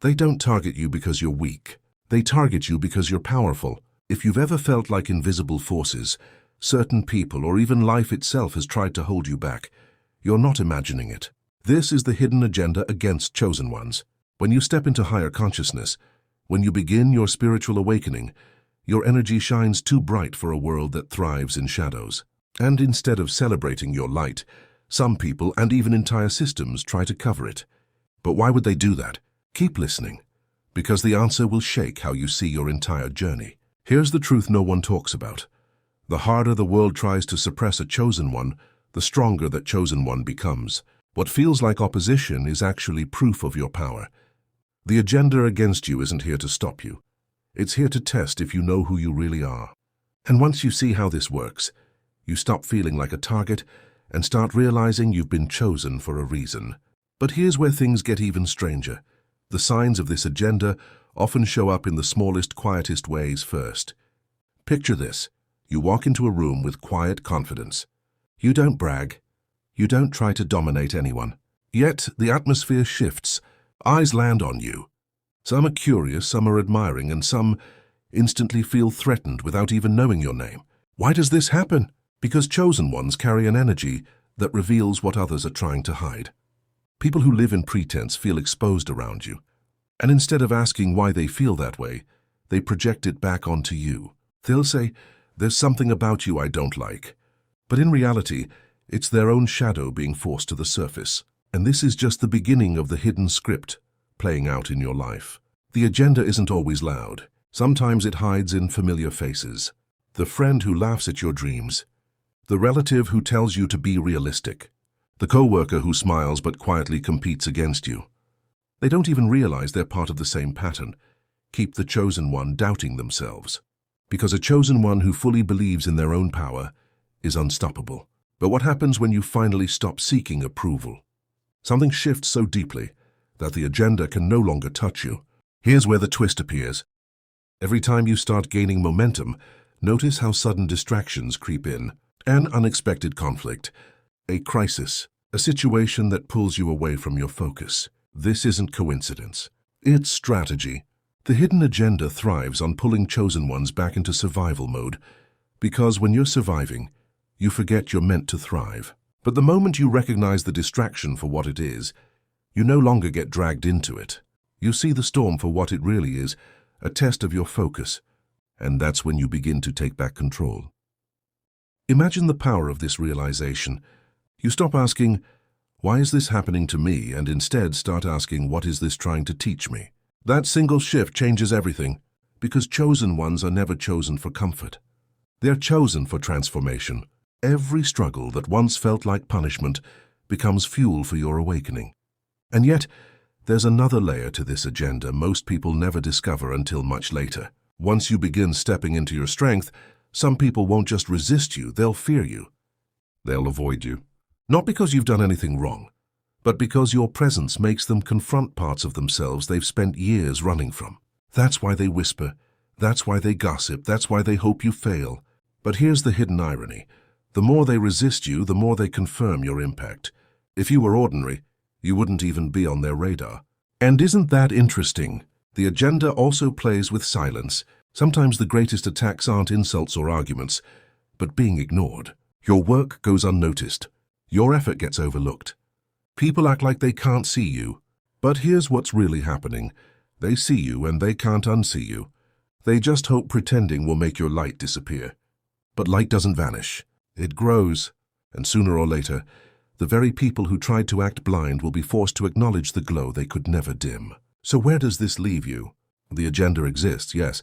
They don't target you because you're weak. They target you because you're powerful. If you've ever felt like invisible forces, certain people or even life itself has tried to hold you back, you're not imagining it. This is the hidden agenda against chosen ones. When you step into higher consciousness, when you begin your spiritual awakening, your energy shines too bright for a world that thrives in shadows. And instead of celebrating your light, some people and even entire systems try to cover it. But why would they do that? Keep listening, because the answer will shake how you see your entire journey. Here's the truth no one talks about. The harder the world tries to suppress a chosen one, the stronger that chosen one becomes. What feels like opposition is actually proof of your power. The agenda against you isn't here to stop you. It's here to test if you know who you really are. And once you see how this works, you stop feeling like a target and start realizing you've been chosen for a reason. But here's where things get even stranger. The signs of this agenda often show up in the smallest, quietest ways first. Picture this. You walk into a room with quiet confidence. You don't brag. You don't try to dominate anyone. Yet the atmosphere shifts. Eyes land on you. Some are curious, some are admiring, and some instantly feel threatened without even knowing your name. Why does this happen? Because chosen ones carry an energy that reveals what others are trying to hide. People who live in pretense feel exposed around you. And instead of asking why they feel that way, they project it back onto you. They'll say, "There's something about you I don't like." But in reality, it's their own shadow being forced to the surface. And this is just the beginning of the hidden script playing out in your life. The agenda isn't always loud. Sometimes it hides in familiar faces. The friend who laughs at your dreams. The relative who tells you to be realistic. The co-worker who smiles but quietly competes against you. They don't even realize they're part of the same pattern. Keep the chosen one doubting themselves. Because a chosen one who fully believes in their own power is unstoppable. But what happens when you finally stop seeking approval? Something shifts so deeply that the agenda can no longer touch you. Here's where the twist appears. Every time you start gaining momentum, notice how sudden distractions creep in. An unexpected conflict, a crisis, a situation that pulls you away from your focus. This isn't coincidence. It's strategy. The hidden agenda thrives on pulling chosen ones back into survival mode, because when you're surviving, you forget you're meant to thrive. But the moment you recognize the distraction for what it is, you no longer get dragged into it. You see the storm for what it really is, a test of your focus, and that's when you begin to take back control. Imagine the power of this realization. You stop asking, "Why is this happening to me?" and instead start asking, "What is this trying to teach me?" That single shift changes everything, because chosen ones are never chosen for comfort. They're chosen for transformation. Every struggle that once felt like punishment becomes fuel for your awakening. And yet, there's another layer to this agenda most people never discover until much later. Once you begin stepping into your strength, some people won't just resist you, they'll fear you. They'll avoid you. Not because you've done anything wrong, but because your presence makes them confront parts of themselves they've spent years running from. That's why they whisper. That's why they gossip. That's why they hope you fail. But here's the hidden irony. The more they resist you, the more they confirm your impact. If you were ordinary, you wouldn't even be on their radar. And isn't that interesting? The agenda also plays with silence. Sometimes the greatest attacks aren't insults or arguments, but being ignored. Your work goes unnoticed. Your effort gets overlooked. People act like they can't see you. But here's what's really happening. They see you and they can't unsee you. They just hope pretending will make your light disappear. But light doesn't vanish. It grows. And sooner or later, the very people who tried to act blind will be forced to acknowledge the glow they could never dim. So where does this leave you? The agenda exists, yes,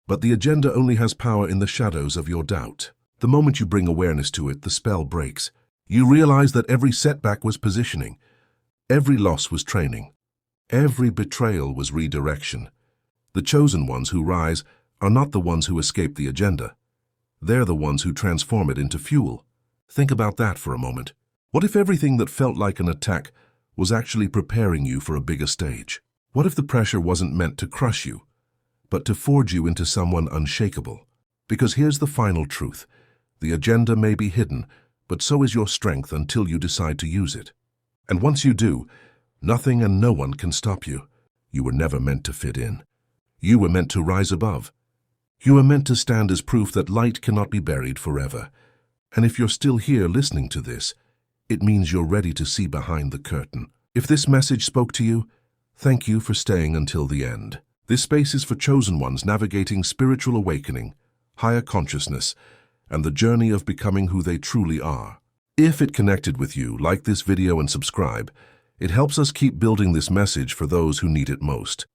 but the agenda only has power in the shadows of your doubt. The moment you bring awareness to it, the spell breaks. You realize that every setback was positioning. Every loss was training. Every betrayal was redirection. The chosen ones who rise are not the ones who escape the agenda. They're the ones who transform it into fuel. Think about that for a moment. What if everything that felt like an attack was actually preparing you for a bigger stage? What if the pressure wasn't meant to crush you, but to forge you into someone unshakable? Because here's the final truth. The agenda may be hidden, but so is your strength until you decide to use it. And once you do, nothing and no one can stop you. You were never meant to fit in. You were meant to rise above. You were meant to stand as proof that light cannot be buried forever. And if you're still here listening to this, it means you're ready to see behind the curtain. If this message spoke to you, thank you for staying until the end. This space is for chosen ones navigating spiritual awakening, higher consciousness, and the journey of becoming who they truly are. If it connected with you, like this video and subscribe. It helps us keep building this message for those who need it most.